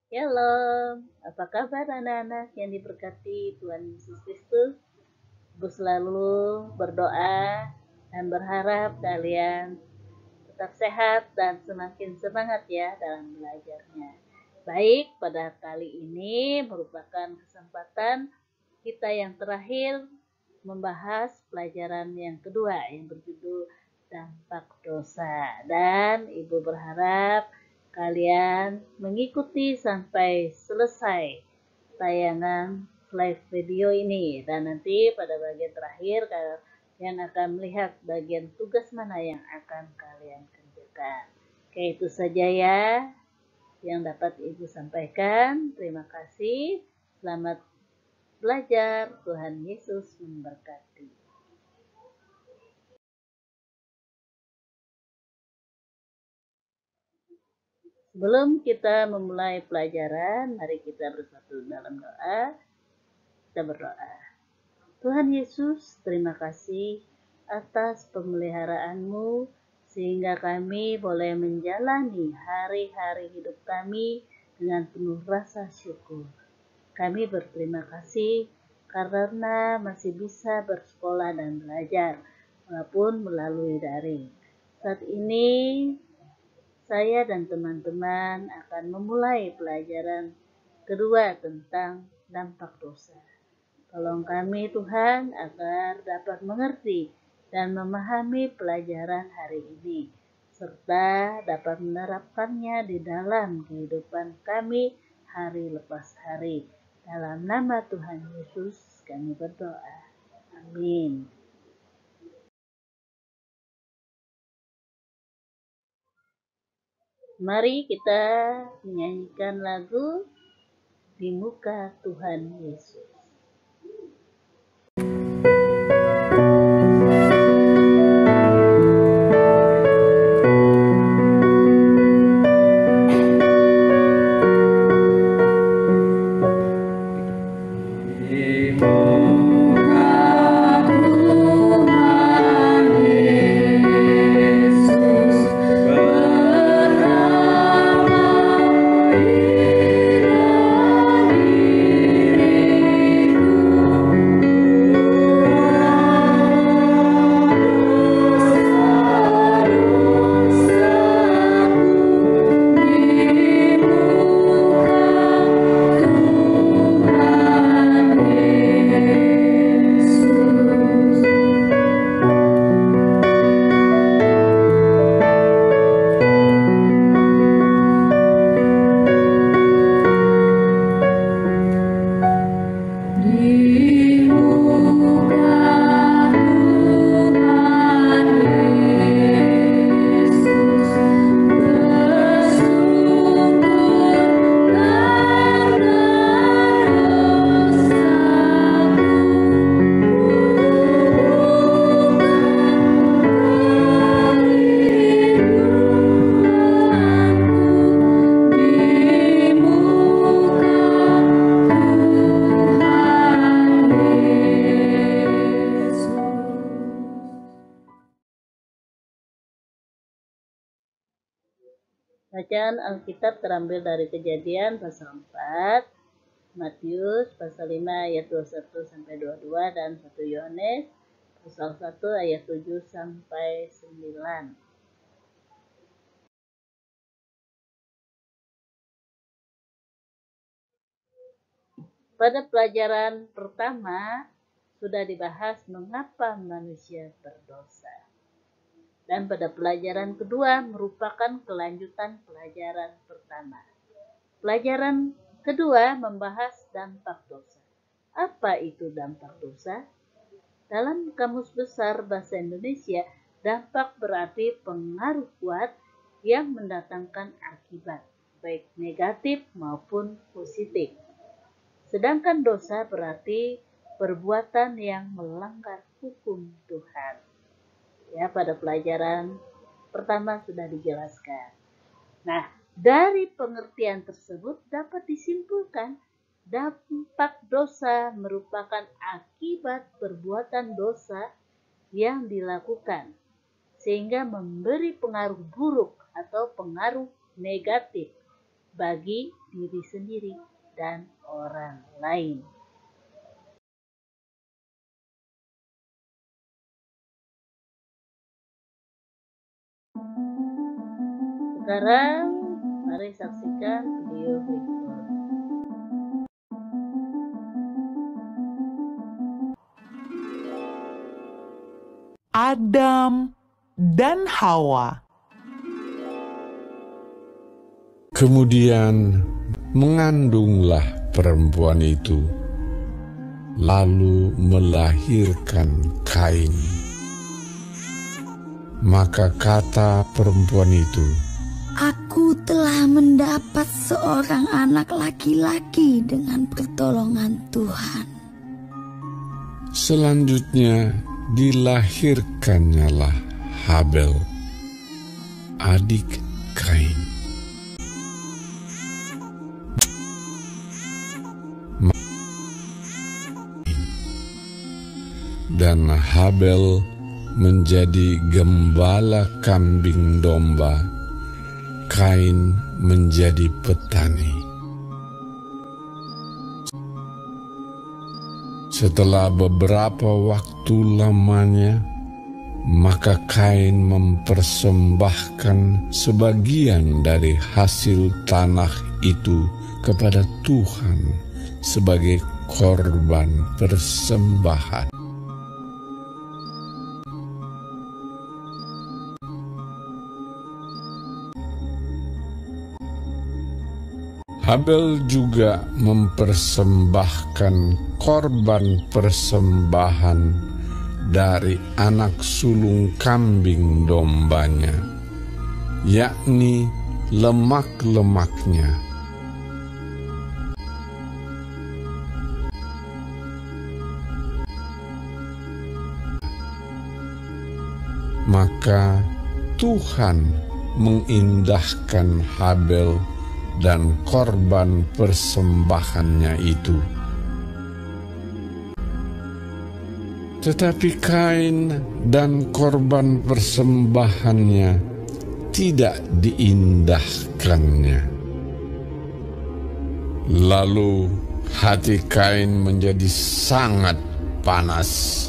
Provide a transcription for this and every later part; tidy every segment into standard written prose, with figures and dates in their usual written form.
Shalom, apa kabar anak-anak yang diberkati Tuhan Yesus Kristus? Ibu selalu berdoa dan berharap kalian tetap sehat dan semakin semangat ya dalam belajarnya. Baik, pada kali ini merupakan kesempatan kita yang terakhir membahas pelajaran yang kedua yang berjudul dampak dosa. Dan Ibu berharap kalian mengikuti sampai selesai tayangan live video ini. Dan nanti pada bagian terakhir kalian akan melihat bagian tugas mana yang akan kalian kerjakan. Oke, itu saja ya yang dapat Ibu sampaikan. Terima kasih. Selamat belajar. Tuhan Yesus memberkati. Sebelum kita memulai pelajaran, mari kita bersatu dalam doa. Kita berdoa. Tuhan Yesus, terima kasih atas pemeliharaan-Mu sehingga kami boleh menjalani hari-hari hidup kami dengan penuh rasa syukur. Kami berterima kasih karena masih bisa bersekolah dan belajar walaupun melalui daring. Saat ini saya dan teman-teman akan memulai pelajaran kedua tentang dampak dosa. Tolong kami Tuhan agar dapat mengerti dan memahami pelajaran hari ini, serta dapat menerapkannya di dalam kehidupan kami hari lepas hari. Dalam nama Tuhan Yesus kami berdoa. Amin. Mari kita menyanyikan lagu Di Muka Tuhan Yesus. Bacaan Alkitab terambil dari Kejadian pasal 4, Matius pasal 5 ayat 21 sampai 22 dan 1 Yohanes pasal 1 ayat 7 sampai 9. Pada pelajaran pertama sudah dibahas mengapa manusia berdosa. Dan pada pelajaran kedua merupakan kelanjutan pelajaran pertama. Pelajaran kedua membahas dampak dosa. Apa itu dampak dosa? Dalam Kamus Besar Bahasa Indonesia, dampak berarti pengaruh kuat yang mendatangkan akibat, baik negatif maupun positif. Sedangkan dosa berarti perbuatan yang melanggar hukum Tuhan. Ya, pada pelajaran pertama sudah dijelaskan. Nah, dari pengertian tersebut dapat disimpulkan dampak dosa merupakan akibat perbuatan dosa yang dilakukan sehingga memberi pengaruh buruk atau pengaruh negatif bagi diri sendiri dan orang lain. Sekarang mari saksikan video berikut. Adam dan Hawa. Kemudian mengandunglah perempuan itu, lalu melahirkan Kain. Maka kata perempuan itu, "Aku telah mendapat seorang anak laki-laki dengan pertolongan Tuhan." selanjutnya dilahirkannyalah Habel, adik Kain. Dan Habel menjadi gembala kambing domba, Kain menjadi petani. Setelah beberapa waktu lamanya, maka Kain mempersembahkan sebagian dari hasil tanah itu kepada Tuhan sebagai korban persembahan. Habel juga mempersembahkan korban persembahan dari anak sulung kambing dombanya, yakni lemak-lemaknya. Maka Tuhan mengindahkan Habel dan korban persembahannya itu. Tetapi Kain dan korban persembahannya tidak diindahkannya. Lalu hati Kain menjadi sangat panas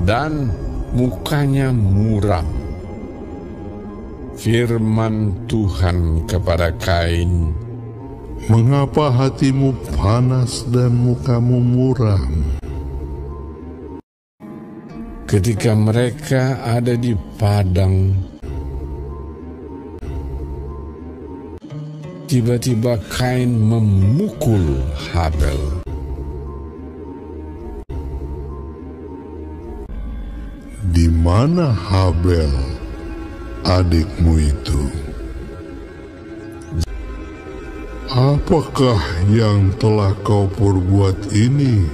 dan mukanya muram. Firman Tuhan kepada Kain, "Mengapa hatimu panas dan mukamu muram?" Ketika mereka ada di padang, tiba-tiba Kain memukul Habel. "Di mana Habel, adikmu itu? Apakah yang telah kau perbuat ini?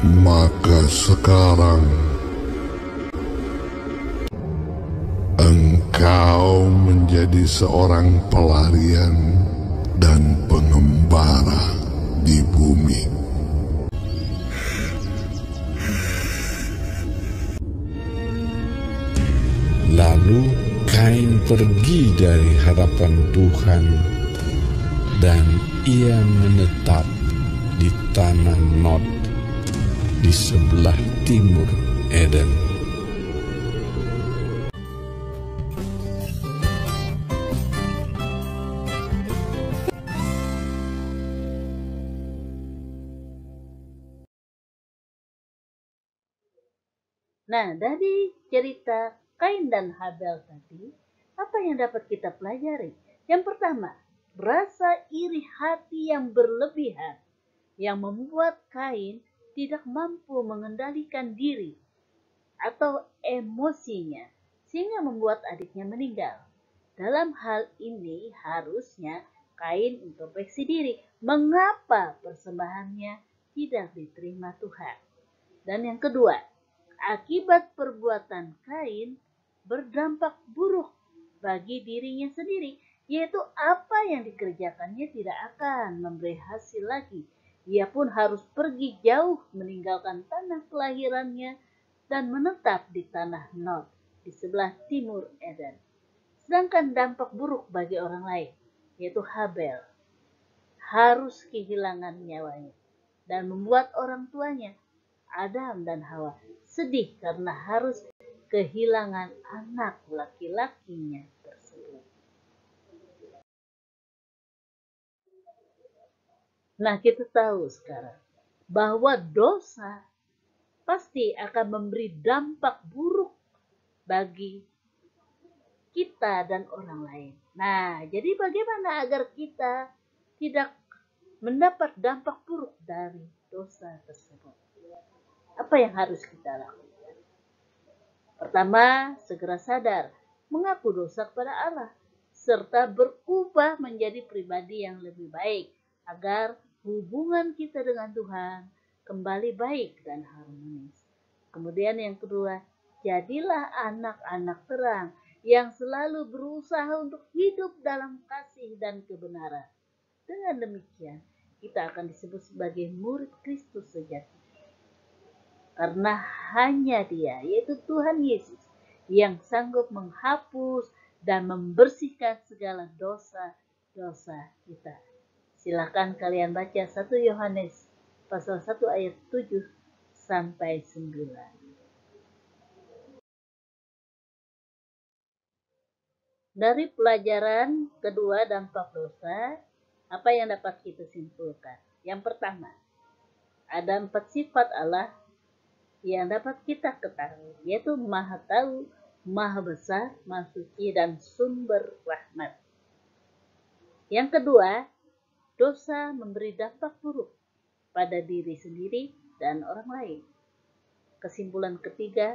Maka sekarang engkau menjadi seorang pelarian dan pengembara di bumi." Lalu Kain pergi dari hadapan Tuhan, dan ia menetap di tanah Nod di sebelah timur Eden. Nah, dari cerita Kain dan Habel tadi, apa yang dapat kita pelajari? Yang pertama, rasa iri hati yang berlebihan yang membuat Kain tidak mampu mengendalikan diri atau emosinya sehingga membuat adiknya meninggal. Dalam hal ini harusnya Kain introspeksi diri, mengapa persembahannya tidak diterima Tuhan. Dan yang kedua, akibat perbuatan Kain berdampak buruk bagi dirinya sendiri, yaitu apa yang dikerjakannya tidak akan memberi hasil lagi. Ia pun harus pergi jauh meninggalkan tanah kelahirannya dan menetap di tanah Nod di sebelah timur Eden. Sedangkan dampak buruk bagi orang lain, yaitu Habel, harus kehilangan nyawanya dan membuat orang tuanya, Adam dan Hawa, sedih karena harus kehilangan anak laki-lakinya tersebut. Nah, kita tahu sekarang bahwa dosa pasti akan memberi dampak buruk bagi kita dan orang lain. Nah, jadi bagaimana agar kita tidak mendapat dampak buruk dari dosa tersebut? Apa yang harus kita lakukan? Pertama, segera sadar, mengaku dosa kepada Allah, serta berubah menjadi pribadi yang lebih baik, agar hubungan kita dengan Tuhan kembali baik dan harmonis. Kemudian yang kedua, jadilah anak-anak terang yang selalu berusaha untuk hidup dalam kasih dan kebenaran. Dengan demikian, kita akan disebut sebagai murid Kristus sejati. Karena hanya Dia, yaitu Tuhan Yesus, yang sanggup menghapus dan membersihkan segala dosa-dosa kita. Silakan kalian baca 1 Yohanes pasal 1 ayat 7 sampai 9. Dari pelajaran kedua dampak dosa, apa yang dapat kita simpulkan? Yang pertama, ada 4 sifat Allah yang dapat kita ketahui, yaitu Maha Tahu, Maha Besar, Maha Suci, dan sumber rahmat. Yang kedua, dosa memberi dampak buruk pada diri sendiri dan orang lain. Kesimpulan ketiga,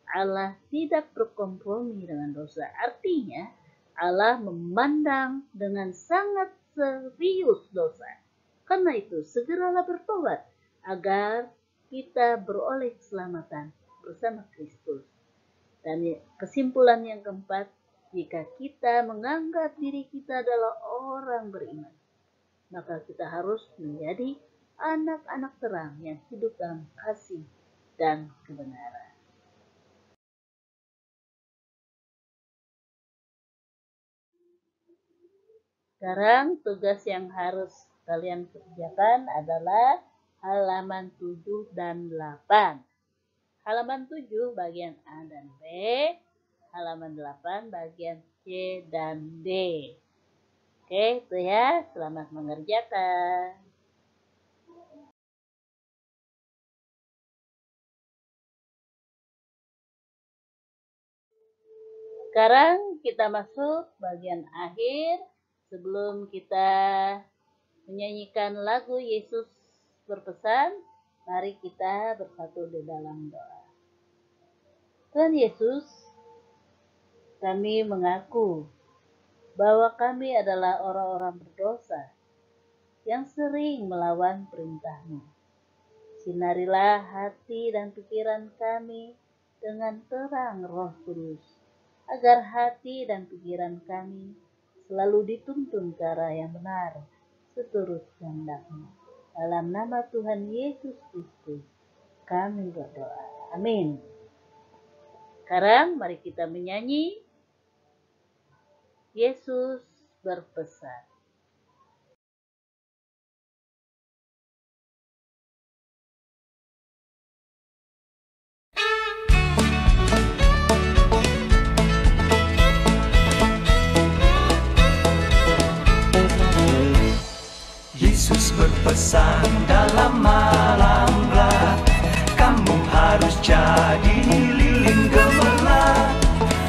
Allah tidak berkompromi dengan dosa. Artinya, Allah memandang dengan sangat serius dosa. Karena itu, segeralah bertobat agar kita beroleh keselamatan bersama Kristus. Dan kesimpulan yang keempat, jika kita menganggap diri kita adalah orang beriman, maka kita harus menjadi anak-anak terang yang hidup dalam kasih dan kebenaran. Sekarang tugas yang harus kalian kerjakan adalah halaman 7 dan 8. Halaman 7 bagian A dan B, halaman 8 bagian C dan D. Oke, itu ya. Selamat mengerjakan. Sekarang kita masuk bagian akhir. Sebelum kita menyanyikan lagu Yesus berpesan, mari kita bersatu di dalam doa. Tuhan Yesus, kami mengaku bahwa kami adalah orang-orang berdosa yang sering melawan perintah-Mu. Sinarilah hati dan pikiran kami dengan terang Roh Kudus, agar hati dan pikiran kami selalu dituntun ke arah yang benar, seturut kehendak-Mu. Dalam nama Tuhan Yesus Kristus, kami berdoa. Amin. Sekarang mari kita menyanyi Yesus berpesan. Yesus berpesan dalam malam gelap, kamu harus jadi lilin gemerlap,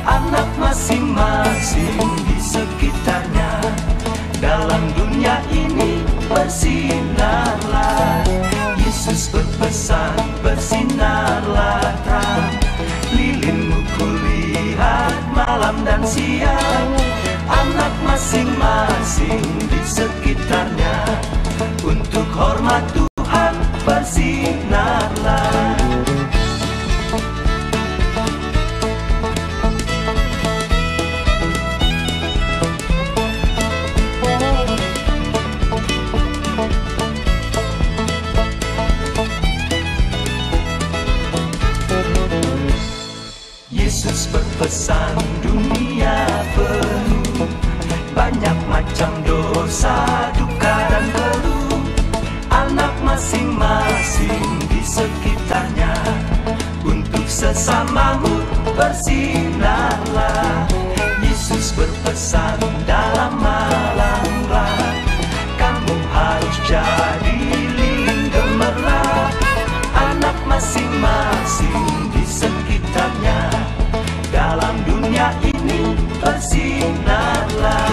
anak masing-masing di sekitarnya. Dalam dunia ini bersinarlah, Yesus berpesan bersinarlah terang, lilinmu kulihat malam dan siang, anak masing-masing di sekitarnya. Untuk hormat Tuhan bersinarlah. Yesus berpesan dunia penuh banyak macam dosa, duka dan keluh. Anak masing-masing di sekitarnya. Untuk sesamamu bersinarlah. Yesus berpesan dalam malamlah, kamu harus jadi lilin gemerlap. Anak masing-masing di sekitarnya. Dalam dunia ini bersinarlah.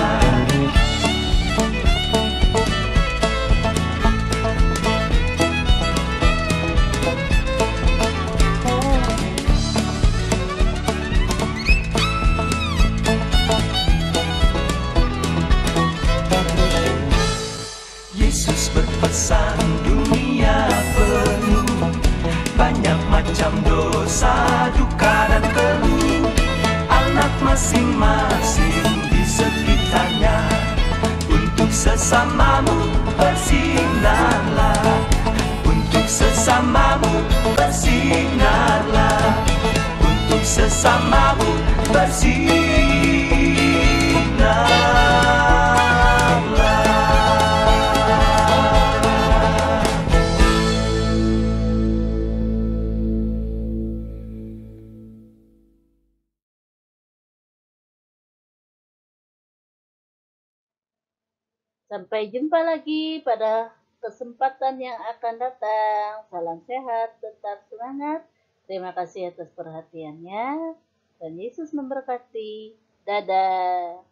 Yesus berpesan dunia penuh banyak macam dosa, duka dan keluh. Anak masing-masing di sekitarnya. Untuk sesamamu bersinarlah. Untuk sesamamu bersinarlah. Untuk sesamamu bersinarlah. Sampai jumpa lagi pada kesempatan yang akan datang. Salam sehat, tetap semangat. Terima kasih atas perhatiannya. Dan Yesus memberkati. Dadah.